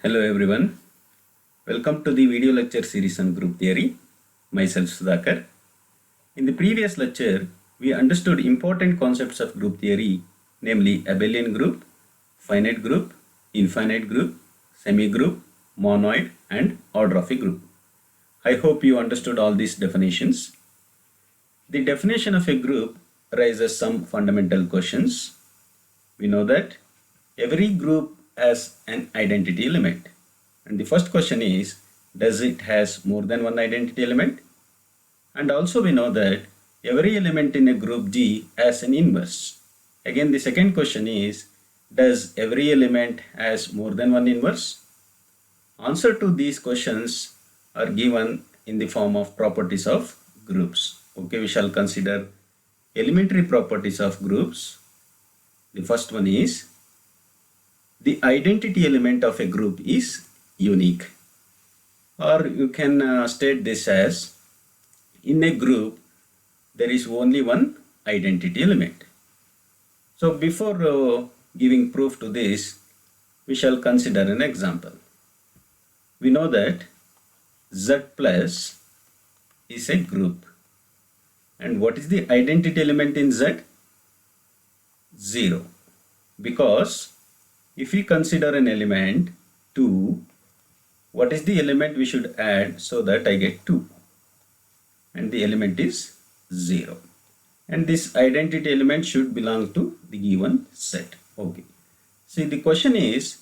Hello everyone, welcome to the video lecture series on group theory. Myself Sudhakar. In the previous lecture, we understood important concepts of group theory, namely abelian group, finite group, infinite group, semi-group, monoid and order of a group. I hope you understood all these definitions. The definition of a group raises some fundamental questions. We know that every group has an identity element. And the first question is, does it has more than one identity element? And also we know that every element in a group G has an inverse. Again, the second question is, does every element has more than one inverse? Answer to these questions are given in the form of properties of groups. Okay, we shall consider elementary properties of groups. The first one is, the identity element of a group is unique. Or you can state this as, in a group there is only one identity element. So before giving proof to this, we shall consider an example. We know that Z plus is a group. And what is the identity element in Z? 0. Because if we consider an element 2, what is the element we should add so that I get 2? And the element is 0. And this identity element should belong to the given set. Okay. See, the question is,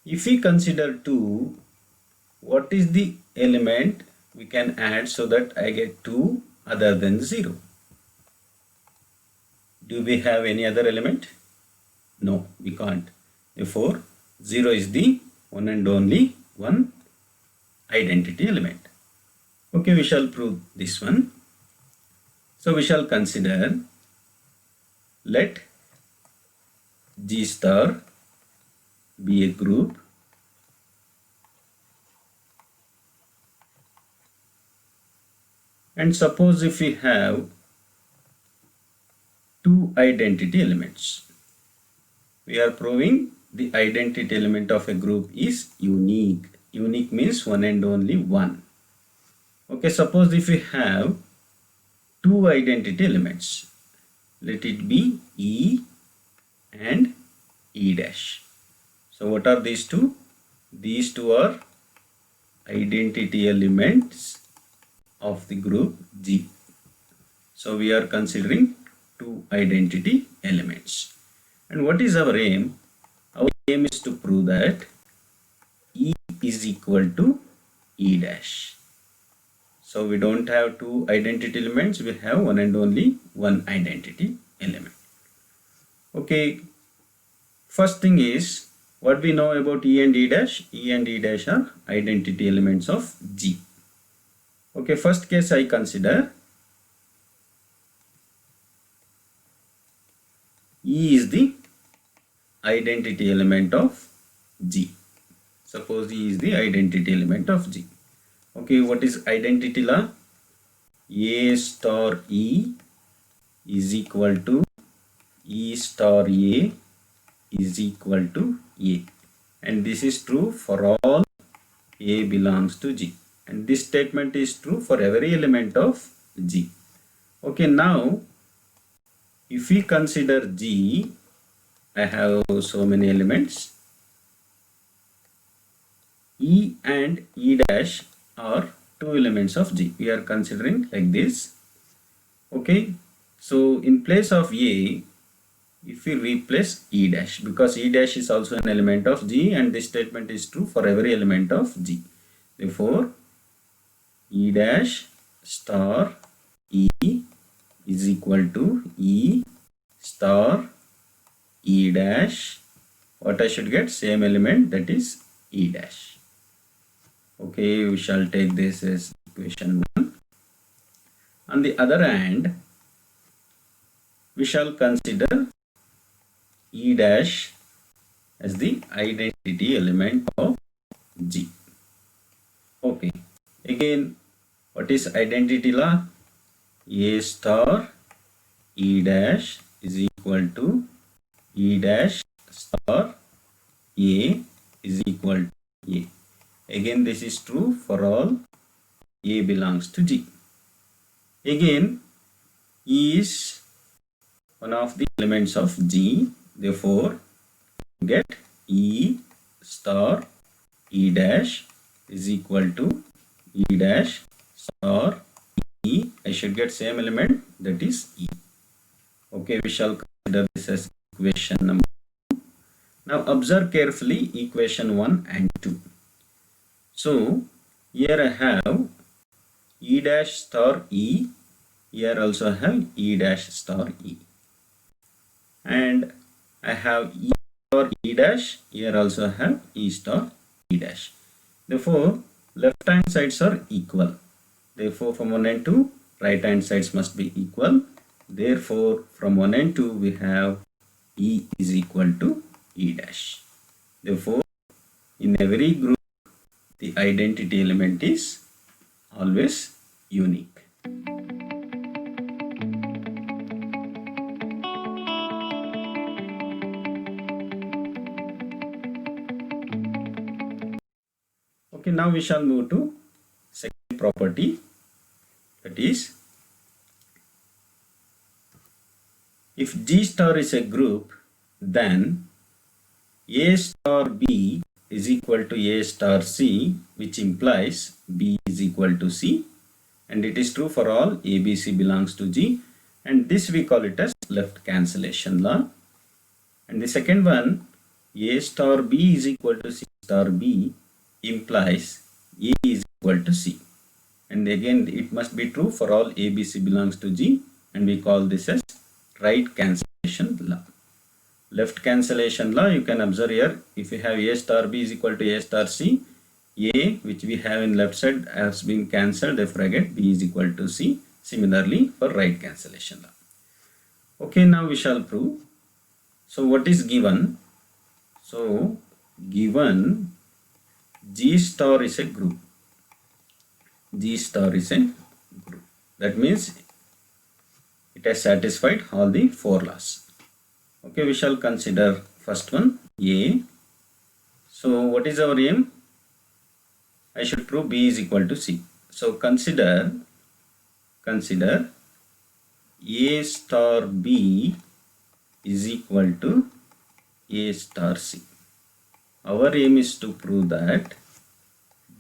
if we consider 2, what is the element we can add so that I get 2 other than 0? Do we have any other element? No, we can't. Therefore, 0 is the one and only one identity element. Okay, we shall prove this one. So we shall consider, let G star be a group and suppose if we have two identity elements. We are proving the identity element of a group is unique. Unique means one and only one. Okay, suppose if we have two identity elements, let it be E and E dash. So what are these two? These two are identity elements of the group G. So we are considering two identity elements. And what is our aim? Our aim is to prove that E is equal to E dash. So we don't have two identity elements, we have one and only one identity element. Okay, first thing is, what we know about E and E dash? E and E dash are identity elements of G. Okay, first case I consider E is the identity element of G. Suppose E is the identity element of G. Okay, what is identity law? A star E is equal to E star A is equal to A. And this is true for all A belongs to G. And this statement is true for every element of G. Okay, now if we consider G, I have so many elements. E and E dash are two elements of G. We are considering like this. Okay, so in place of A, if we replace E dash, because E dash is also an element of G and this statement is true for every element of G. Therefore, E dash star E is equal to E star E dash. What I should get? Same element, that is E dash. Okay, we shall take this as equation 1. On the other hand, we shall consider E dash as the identity element of G. Okay, again, what is identity law? A star E dash is equal to E dash star A is equal to A. Again, this is true for all A belongs to G. Again, E is one of the elements of G. Therefore, get E star E dash is equal to E dash star E. I should get same element, that is E. Okay, we shall consider this as equation number 2. Now observe carefully equation 1 and 2. So here I have E dash star E. Here also I have E dash star E. And I have E star E dash. Here also I have E star E dash. Therefore, left hand sides are equal. Therefore, from 1 and 2, right hand sides must be equal. Therefore, from 1 and 2, we have E is equal to E dash. Therefore, in every group, the identity element is always unique. Okay, now we shall move to second property, that is, if G star is a group, then A star B is equal to A star C, which implies B is equal to C, and it is true for all A, B, C belongs to G, and this we call it as left cancellation law. And the second one, A star B is equal to C star B, implies A is equal to C, and again it must be true for all A, B, C belongs to G, and we call this as right cancellation law. Left cancellation law, you can observe here, if you have A star B is equal to A star C, A which we have in left side has been cancelled, therefore I get B is equal to C. Similarly for right cancellation law. Okay, now we shall prove. So what is given? So given G star is a group. G star is a group. That means it has satisfied all the 4 laws. Okay, we shall consider first one, A. So what is our aim? I should prove B is equal to C. So consider A star B is equal to A star C. Our aim is to prove that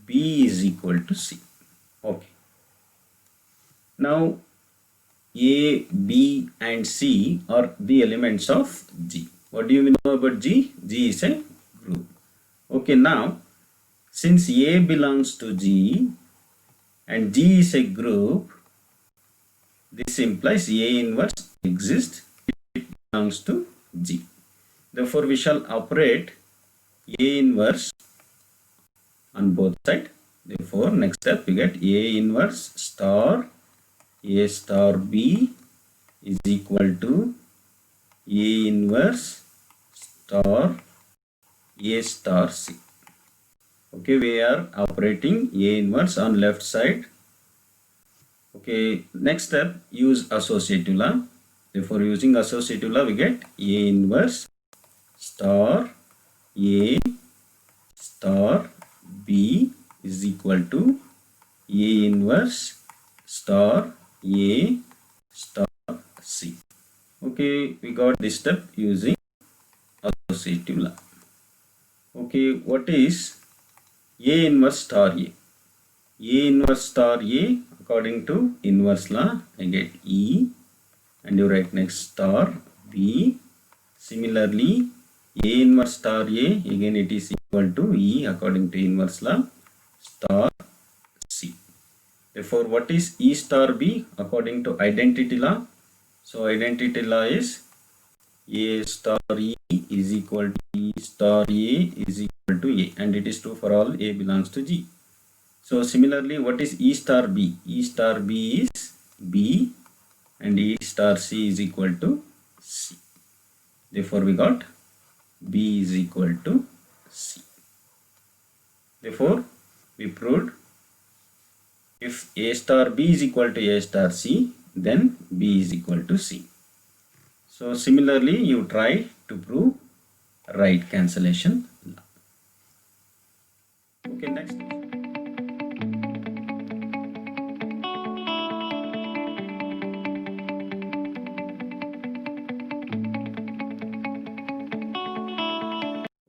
B is equal to C. Okay. Now A, B and C are the elements of G. What do you know about G? G is a group. Okay, now since A belongs to G and G is a group, this implies A inverse exists, it belongs to G. Therefore, we shall operate A inverse on both sides. Therefore, next step we get A inverse star A star B is equal to A inverse star A star C. Okay, we are operating A inverse on left side. Okay, next step, use associative law. Therefore, using associative law, we get A inverse star A star B is equal to A inverse star A star C. Okay, we got this step using associative law. Okay, what is A inverse star A? A inverse star A, according to inverse law, I get E, and you write next star B. Similarly, A inverse star A, again it is equal to E according to inverse law, star C. Therefore, what is E star B according to identity law? So identity law is A star E is equal to E star A is equal to A, and it is true for all A belongs to G. So similarly, what is E star B? E star B is B, and E star C is equal to C. Therefore, we got B is equal to C. Therefore, we proved if A star B is equal to A star C, then B is equal to C. So similarly, you try to prove right cancellation law. Okay, next.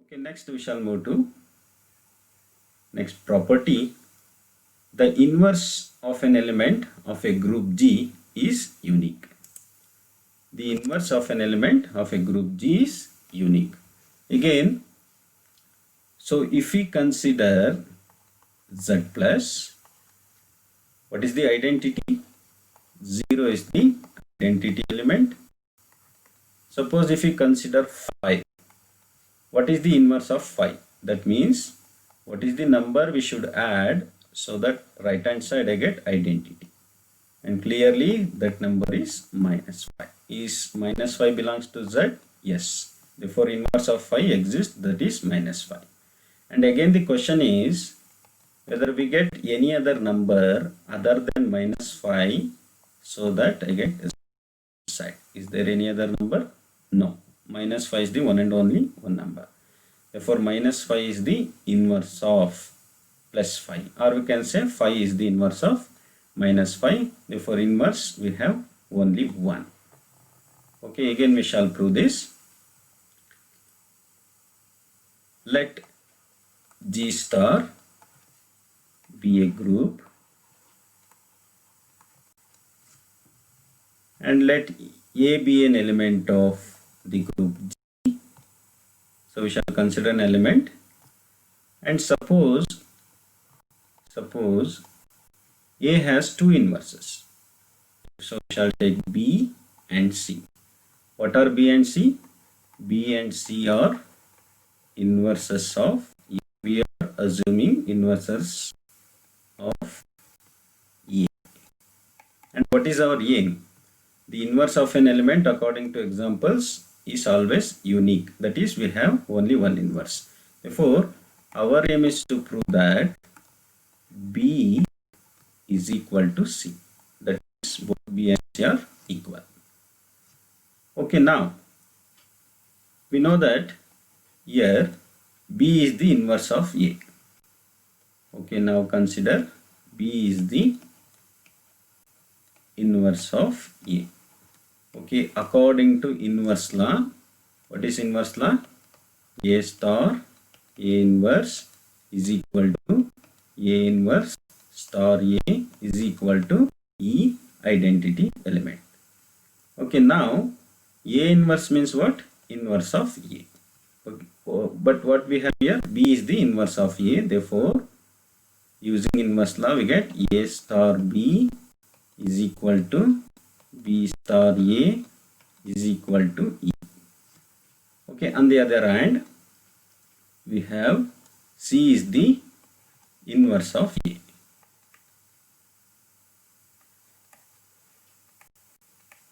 Okay, next we shall move to next property. The inverse of an element of a group G is unique. The inverse of an element of a group G is unique. Again, so if we consider Z plus, what is the identity? 0 is the identity element. Suppose if we consider 5, what is the inverse of 5? That means what is the number we should add so that right hand side I get identity, and clearly that number is minus 5. Is minus 5 belongs to Z? Yes. Therefore inverse of 5 exists, that is minus 5. And again the question is whether we get any other number other than minus 5 so that I get a side. Is there any other number? No. Minus 5 is the one and only one number. Therefore minus 5 is the inverse of plus 5, or we can say 5 is the inverse of minus 5. Therefore inverse we have only 1. Okay, again we shall prove this. Let G star be a group and let A be an element of the group G. So we shall consider an element, and suppose A has two inverses. So we shall take B and C. What are B and C? B and C are inverses of A. We are assuming inverses of A. And what is our aim? The inverse of an element according to examples is always unique. That is, we have only one inverse. Therefore, our aim is to prove that B is equal to C. That is, both B and C are equal. Okay, now we know that here B is the inverse of A. Okay, now consider B is the inverse of A. Okay, according to inverse law, what is inverse law? A star A inverse is equal to A inverse star A is equal to E identity element. Okay, now A inverse means what? Inverse of A. Okay. But what we have here, B is the inverse of A. Therefore, using inverse law, we get A star B is equal to B star A is equal to E. Okay, on the other hand, we have C is the inverse of A.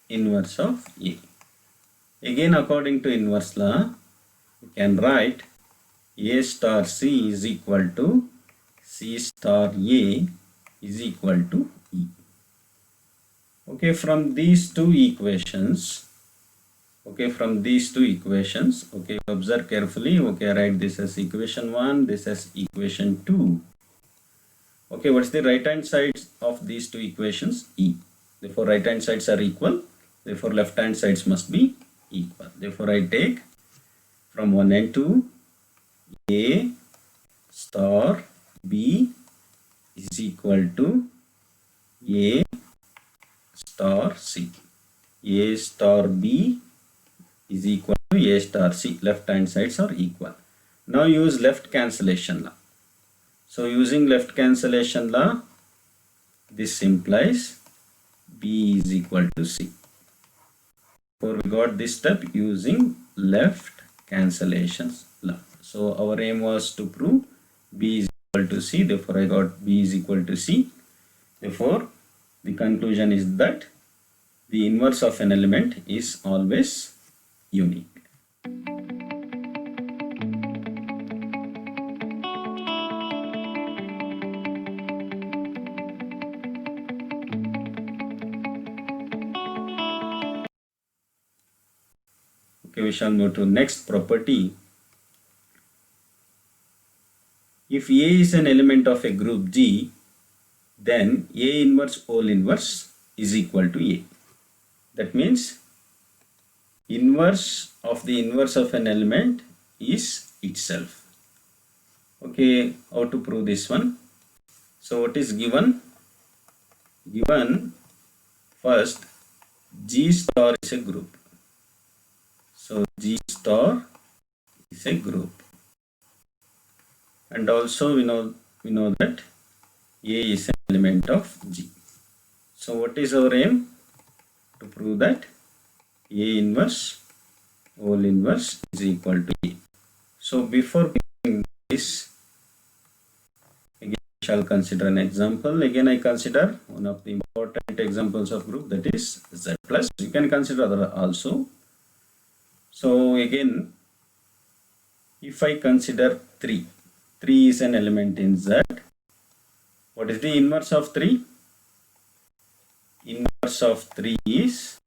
Inverse of A. Again, according to inverse law, we can write A star C is equal to C star A is equal to E. Okay, from these two equations, observe carefully. Okay, I write this as equation 1, this as equation 2. Okay, what's the right hand sides of these two equations? E. Therefore, right hand sides are equal. Therefore, left hand sides must be equal. Therefore, I take from 1 and 2, A star B is equal to A star C. A star B is equal to A star C. Left hand sides are equal. Now use left cancellation law. So using left cancellation law, this implies B is equal to C. Therefore, we got this step using left cancellation law. So our aim was to prove B is equal to C. Therefore, I got B is equal to C. Therefore, the conclusion is that the inverse of an element is always unique. Okay, we shall move to next property. If if A is an element of a group G, then A inverse whole inverse is equal to A. That means inverse of the inverse of an element is itself. Okay, how to prove this one? So what is given? Given first G star is a group. So G star is a group. And also we know that A is an element of G. So what is our aim? To prove that A inverse whole inverse is equal to A. So before doing this, again we shall consider an example. Again I consider one of the important examples of group, that is Z plus. You can consider other also. So again, if I consider 3 is an element in Z. What is the inverse of 3? Inverse of 3 is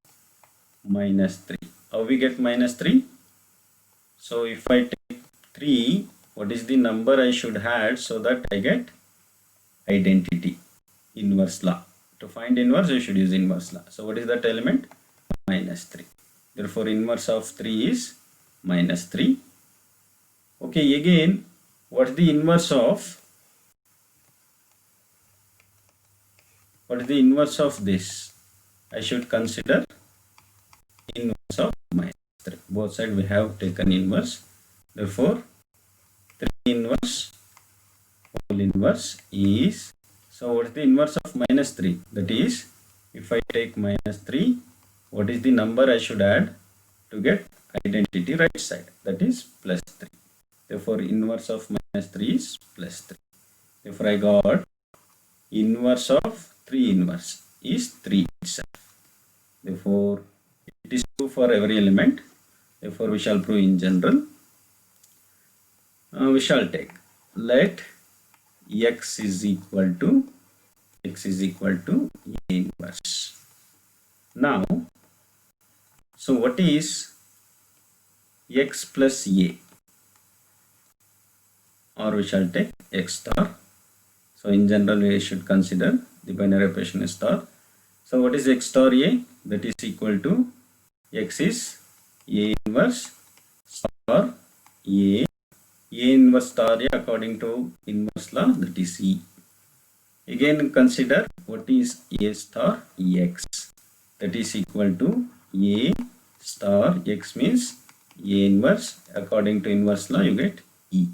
minus 3. How we get minus 3? So if I take 3, what is the number I should add so that I get identity? Inverse law. To find inverse, you should use inverse law. So what is that element? Minus 3. Therefore, inverse of 3 is minus 3. Okay, again, what is the inverse of this? I should consider inverse of minus 3. Both sides we have taken inverse. Therefore, 3 inverse whole inverse is, so what is the inverse of minus 3? That is, if I take minus 3, what is the number I should add to get identity right side? That is plus 3. Therefore, inverse of minus 3 is plus 3. Therefore, I got inverse of 3 inverse is 3 itself. Therefore, it is true for every element. Therefore, we shall prove in general. We shall take, let x is equal to A inverse. Now, so what is x plus A? Or we shall take x star. So in general we should consider the binary operation is star. So what is x star A? That is equal to x is A inverse star A. A inverse star A according to inverse law, that is E. Again consider what is A star x. That is equal to A star x means A inverse. According to inverse law you get E.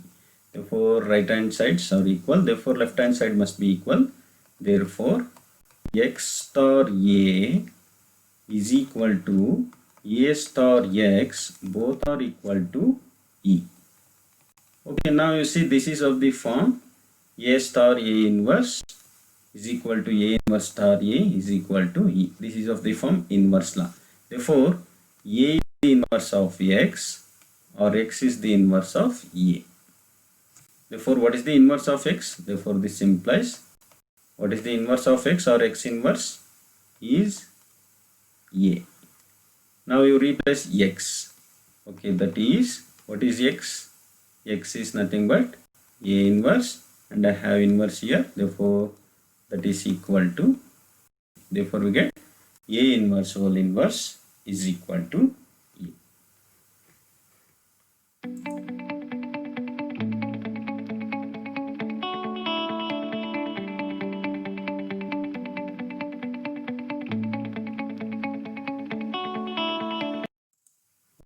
Therefore, right hand sides are equal. Therefore, left hand side must be equal. Therefore, x star A is equal to A star x. Both are equal to E. Okay, now you see this is of the form A star A inverse is equal to A inverse star A is equal to E. This is of the form inverse law. Therefore, A is the inverse of x or x is the inverse of A. Therefore, what is the inverse of x? Therefore, this implies what is the inverse of x or x inverse is A. Now you replace x. Okay, that is, what is x? X is nothing but A inverse and I have inverse here. Therefore, that is equal to, therefore we get A inverse whole inverse is equal to E.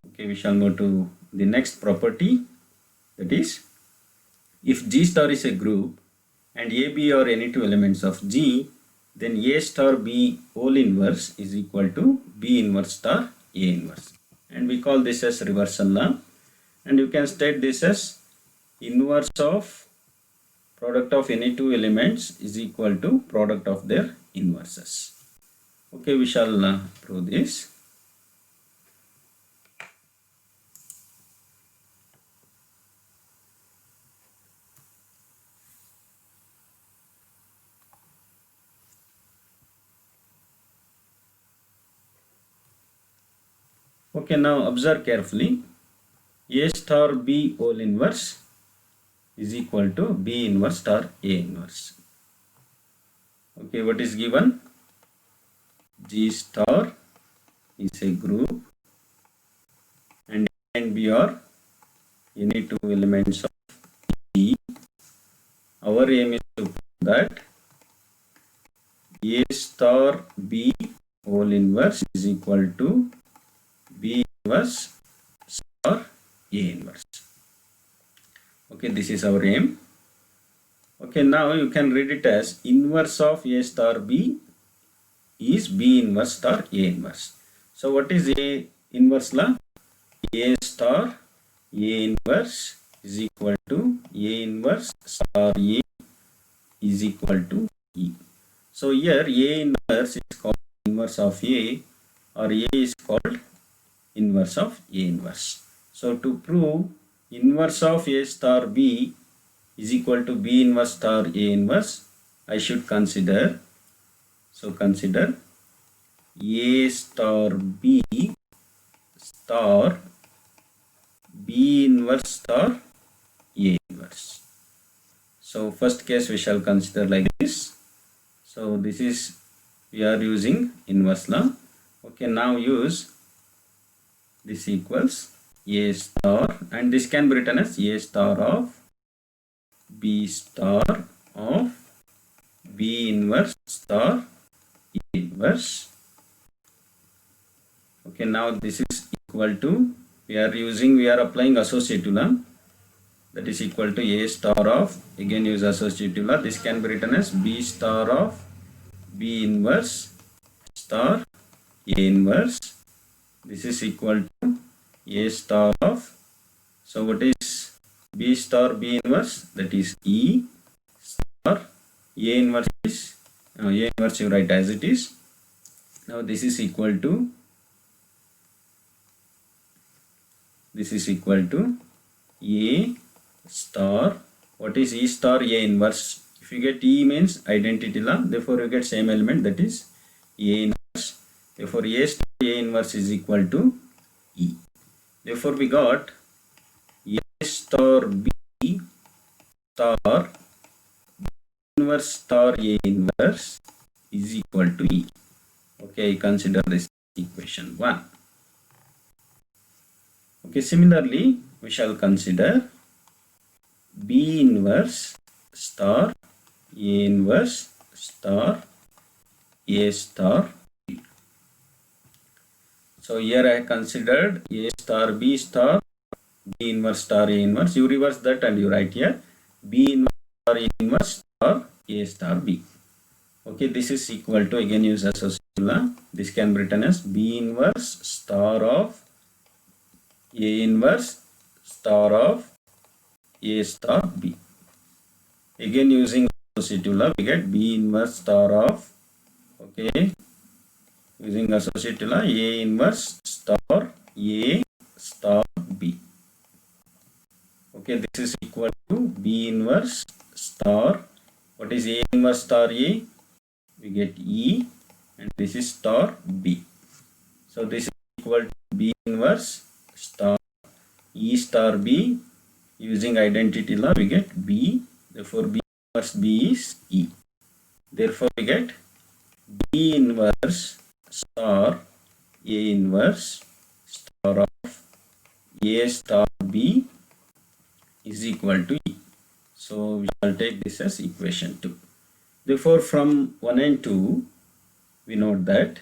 Okay, we shall go to the next property, that is, if G star is a group and A, B are any two elements of G, then A star B whole inverse is equal to B inverse star A inverse. And we call this as reversal law. And you can state this as inverse of product of any two elements is equal to product of their inverses. Okay, we shall prove this. Okay, now observe carefully. A star B whole inverse is equal to B inverse star A inverse. Okay, what is given? G star is a group and A and B are any two elements of E. Our aim is to prove that A star B whole inverse is equal to B inverse star A inverse. Okay, this is our aim. Okay, now you can read it as inverse of A star B is B inverse star A inverse. So what is A inverse law? A star A inverse is equal to A inverse star A is equal to E. So here A inverse is called inverse of A, or A is called inverse of A inverse. So to prove inverse of A star B is equal to B inverse star A inverse, I should consider, so consider A star B star B inverse star A inverse. So first case we shall consider like this. So this is, we are using inverse law. Okay, now use this equals A star, and this can be written as A star of B star of B inverse star A inverse. Okay, now this is equal to, we are applying associative law, that is equal to A star of, again use associative law, this can be written as B star of B inverse star A inverse. This is equal to A star of, so what is B star B inverse? That is E star A inverse is, A inverse you write as it is. Now this is equal to, A star, what is E star A inverse? If you get E means identity law, therefore you get same element, that is A inverse. Therefore A star A inverse is equal to E. Therefore we got A star B star B inverse star A inverse is equal to E. Okay, consider this equation 1. Okay, similarly we shall consider B inverse star A inverse star A star B. So here I considered A star B star B inverse star A inverse. You reverse that and you write here B inverse star A inverse star A star B. Okay, this is equal to, again use associative law, this can be written as B inverse star of A inverse star of A star B. Again using associative law we get B inverse star of, okay, using associative law, A inverse star A star B. Okay, this is equal to B inverse star, what is A inverse star A? We get E, and this is star B. So this is equal to B inverse star E star B. Using identity law we get B, therefore B inverse B is E. Therefore we get B inverse star A inverse star of A star B is equal to E. So we shall take this as equation 2. Therefore from 1 and 2 we note that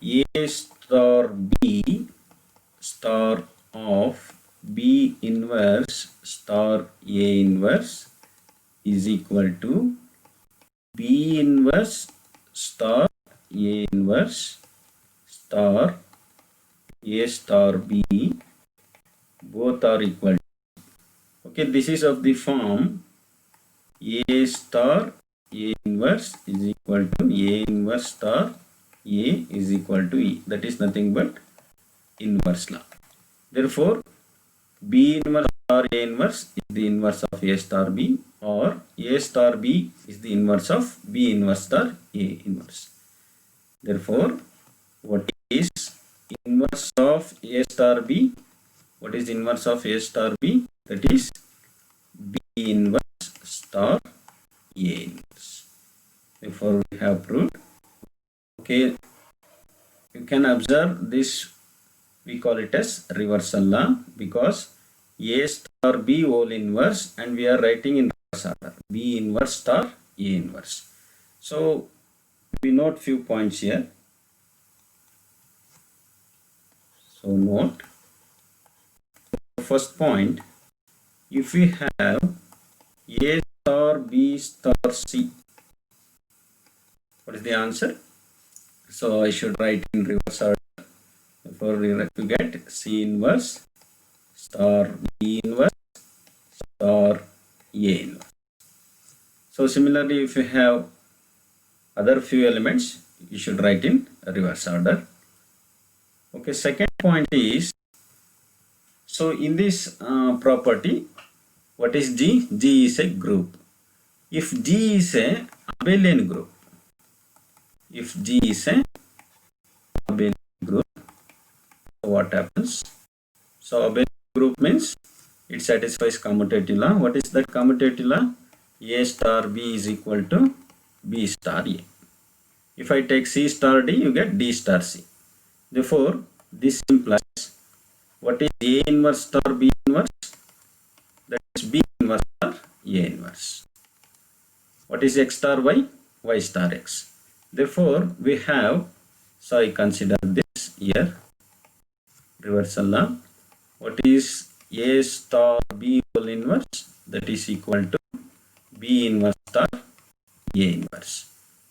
A star B star of B inverse star A inverse is equal to B inverse star A inverse star A star B, both are equal to. Okay, this is of the form A star A inverse is equal to A inverse star A is equal to E. That is nothing but inverse law. Therefore B inverse star A inverse is the inverse of A star B, or A star B is the inverse of B inverse star A inverse. Therefore what is inverse of A star B? What is the inverse of A star B? That is B inverse star A inverse. Therefore, we have proved. Okay, you can observe this. We call it as reversal law because A star B whole inverse, and we are writing in reverse order. B inverse star A inverse. So we note few points here. So note. First point, if we have A star B star C, what is the answer? So I should write in reverse order. Therefore, we have to get C inverse star B inverse star A inverse. So similarly, if you have other few elements, you should write in reverse order. Okay, second point is, so in this property, what is G? G is a group. If G is a abelian group, if G is a abelian group, what happens? So abelian group means it satisfies commutative law. What is that commutative law? A star B is equal to B star A. If I take C star D, you get D star C. Therefore, this implies what is A inverse star B inverse? That is B inverse star A inverse. What is X star Y? Y star X. Therefore, we have, so I consider this here, reversal law. What is A star B whole inverse? That is equal to B inverse star A inverse.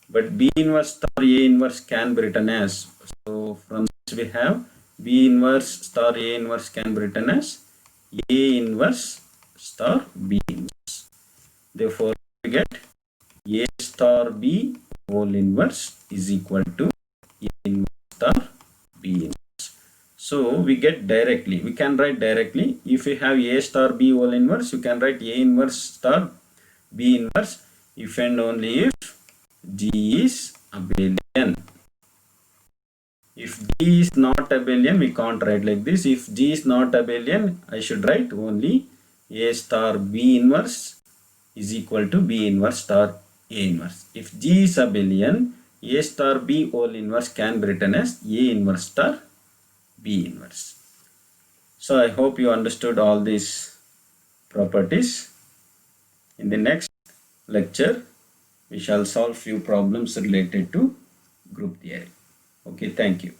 But B inverse star A inverse can be written as, so from this we have B inverse star A inverse can be written as A inverse star B inverse. Therefore, we get A star B whole inverse is equal to A inverse star B inverse. So we get directly, we can write directly, if you have A star B whole inverse, you can write A inverse star B inverse if and only if G is abelian. If G is not abelian, we can't write like this. If G is not abelian, I should write only A star B inverse is equal to B inverse star A inverse. If G is abelian, A star B whole inverse can be written as A inverse star B inverse. So I hope you understood all these properties. In the next lecture, we shall solve few problems related to group theory. Okay, thank you.